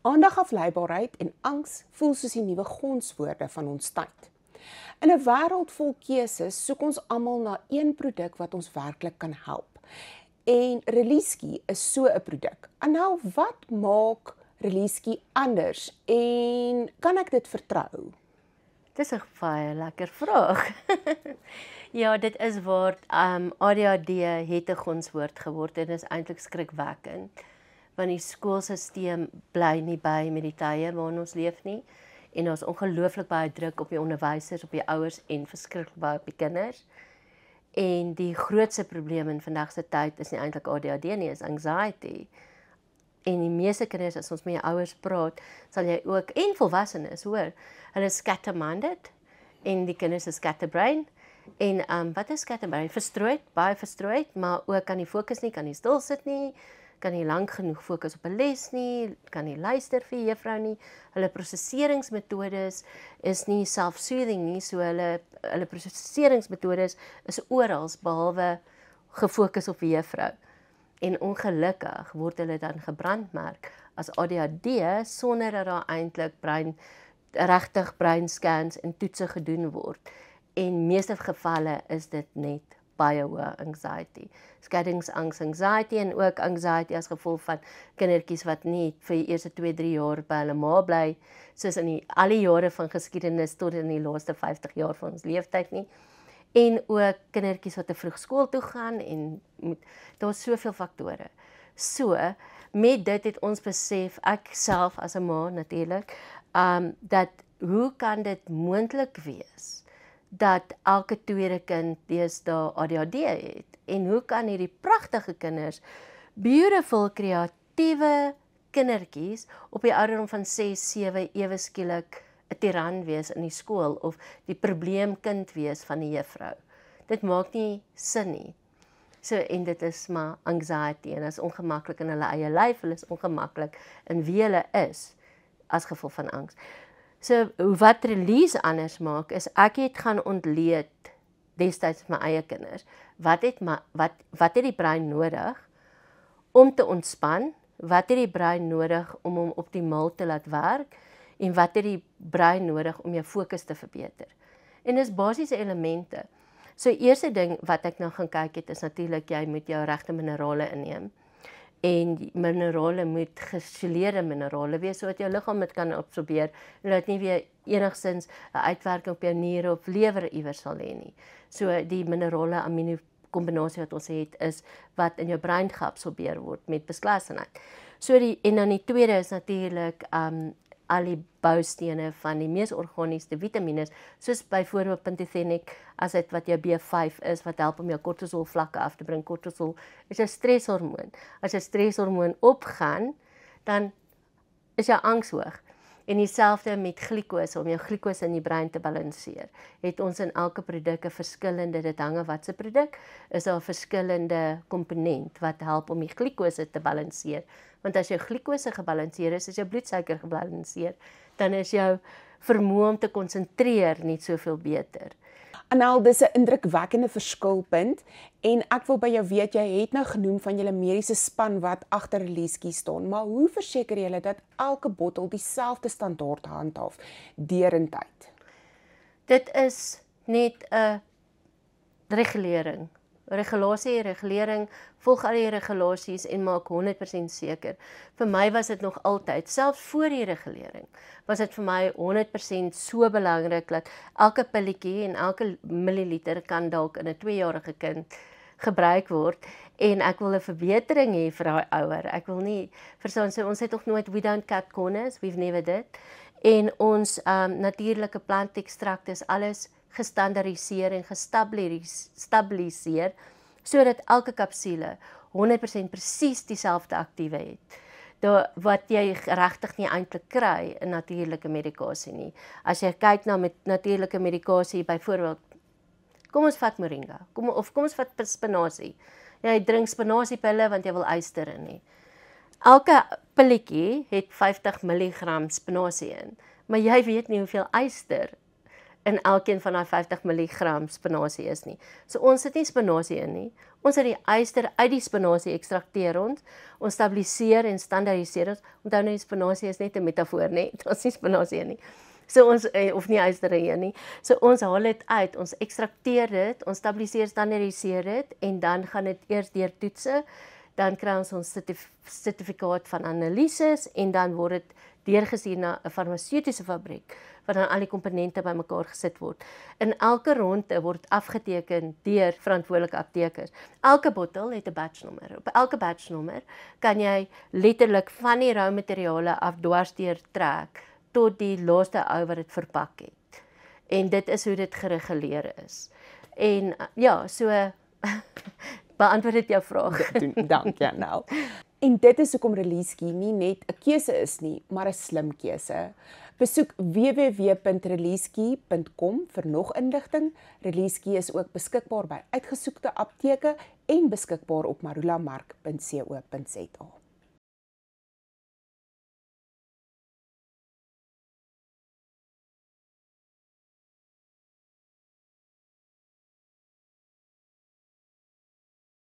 Aandagafleibaarheid en angs voel soos die nuwe gonswoorde van ons tyd. In 'n wêreld vol keuses soek ons almal na een produk wat ons werklik kan help. En Releasky is so 'n produk. En nou, wat maak Releasky anders en kan ek dit vertrou? Dis 'n baie lekker vraag. Ja, dit is waar ADHD het 'n gonswoord geword en is eintlik skrikwekkend. Want die skoolstelsel bly nie by met die tye waarin ons leef nie. En daar's ongelooflik baie druk op die onderwysers, op die ouers en verskriklik baie op die kinders. En die grootste probleem in vandag se tyd is nie eintlik ADHD nie, is anxiety. En die meeste kinders, as ons met jou ouers praat, sal jy ook, en volwassenes hoor, hulle is scatterminded en die kinders is scatterbrain. En wat is scatterbrain? Verstrooid, baie verstrooid, maar ook kan nie fokus nie, kan nie stil sit nie, kan nie lank genoeg fokus op 'n les nie, kan nie luister vir juffrou nie. Hulle prosesseringsmetodes is nie self-soothing nie, so hulle prosesseringsmetodes is oral behalwe gefokus op die juffrou. En ongelukkig word hulle dan gebrandmerk as ADHD sonder dat daar eintlik regtig breinscans en toetse gedoen word. En meeste gevalle is dit net baie hoë anxiety. Scheidingsangs, anxiety en ook anxiety as gevolg van kindertjies wat nie vir die eerste 2-3 jaar by hulle ma bly, soos in al die jare van geskiedenis tot in die laaste 50 jaar van ons leeftyd nie. En ook kindertjies wat te vroeg skool toe gaan en daar's soveel faktore. So, met dit het ons besef, ek self as 'n ma natuurlik, dat hoe kan dit moontlik wees dat elke tweede kind deesdae ADHD het? En hoe kan hierdie pragtige kinders, beautiful, kreatiewe kindertjies op die ouderdom van 6, 7 ewe skielik 'n tiran wees in die skool of die probleemkind wees van die juffrou? Dit maak nie sin nie. So, en dit is maar anxiety en is ongemaklik in hulle eie lyf, hulle is ongemaklik in wie hulle is as gevolg van angs. So, wat Release anders maak, is ek het gaan ontleed destyds my eie kinders. Wat het die brein nodig om te ontspan? Wat het die brein nodig om hom optimaal te laat werk? En wat het die brein nodig om jou fokus te verbeter? En dis basiese elemente. So, eerste ding wat ek nou gaan kyk het, is natuurlik jy moet jou regte minerale inneem. En die minerale moet gesileerde minerale wees, sodat jou liggaam dit kan absorbeer, en dat nie weer enigstens 'n uitwerking op jou niere of lewer iewers sal hê nie. So die minerale amino kombinasie wat ons het, is wat in jou brein geabsorbeer word met beslassenheid. So en dan die tweede is natuurlik al die boustene van die mees organiese vitamines, soos byvoorbeeld pantothenic acid wat jou B5 is, wat help om jou kortisol vlakke af te bring. Kortisol is 'n streshormoon. As 'n streshormoon opgaan, dan is jou angs hoog. En dieselfde met glikose, om jou glikose in die brein te balanseer. Het ons in elke produk 'n verskillende, dit hang af wat se produk, is daar 'n verskillende komponent wat help om die glikose te balanseer. Want as jou glikose gebalanseer is jou bloedsuiker gebalanseer, dan is jou vermoë om te konsentreer net soveel beter. Anel, dis 'n indrukwekkende verskilpunt en ek wil by jou weet, jy het nou genoem van julle mediese span wat agter Releasky staan, maar hoe verseker julle dat elke bottel dieselfde standaard handhaaf deurentyd? Dit is net 'n regulering. Regulering, volg al die regulasies en maak 100% seker. Vir my was dit nog altyd, selfs voor die regulering, was dit vir my 100% so belangrik dat elke pilletjie en elke milliliter kan dalk in 'n 2-jarige kind gebruik word en ek wil 'n verbetering hê vir daai ouer. Ek wil nie, verstaan sy, ons het nog nooit, we don't cut corners, we've never did. En ons natuurlike plantekstrakte is alles gestandaardiseer en gestabiliseer, sodat elke kapsule 100% presies dieselfde aktiewe het. Wat jy regtig nie eintlik kry in natuurlike medikasie nie. As jy kyk na met natuurlike medikasie, byvoorbeeld, kom ons vat moringa, kom ons vat spinasie. Jy drink spinasiepille want jy wil yster in hê. Elke pilletjie het 50 mg spinasie in, maar jy weet nie hoeveel yster in elkeen van daai 50 mg spinasie is nie. So ons sit nie spinasie in nie. Ons het die yster uit die spinasie ekstrakteer ons stabiliseer en standaardiseer ons. Onthou nou die spinasie is net 'n metafoor, nee, dit is nie spinasie nie. So ons of nie yster in nie. So ons haal dit uit, ons ekstrakteer dit, ons stabiliseer, standaardiseer dit en dan gaan dit eers deur toetse, dan kry ons sertifikaat van analises en dan word dit deurgestuur na 'n farmaseutiese fabriek waar dan al die komponente bymekaar gesit word. In elke ronde word afgeteken deur verantwoordelike aptekers. Elke bottel het 'n batchnommer. Op elke batchnommer kan jy letterlik van die rou materiale af dwarsdeur trek tot die laaste ou wat dit verpak het. En dit is hoe dit gereguleer is. En ja, so beantwoord dit jou vraag. Dankie, Nel. En dit is hoekom ReleaseKey nie net 'n keuse is nie, maar 'n slim keuse. Besoek www.releasekey.com vir nog inligting. ReleaseKey is ook beskikbaar by uitgesoekte apteke en beskikbaar op marulamark.co.za.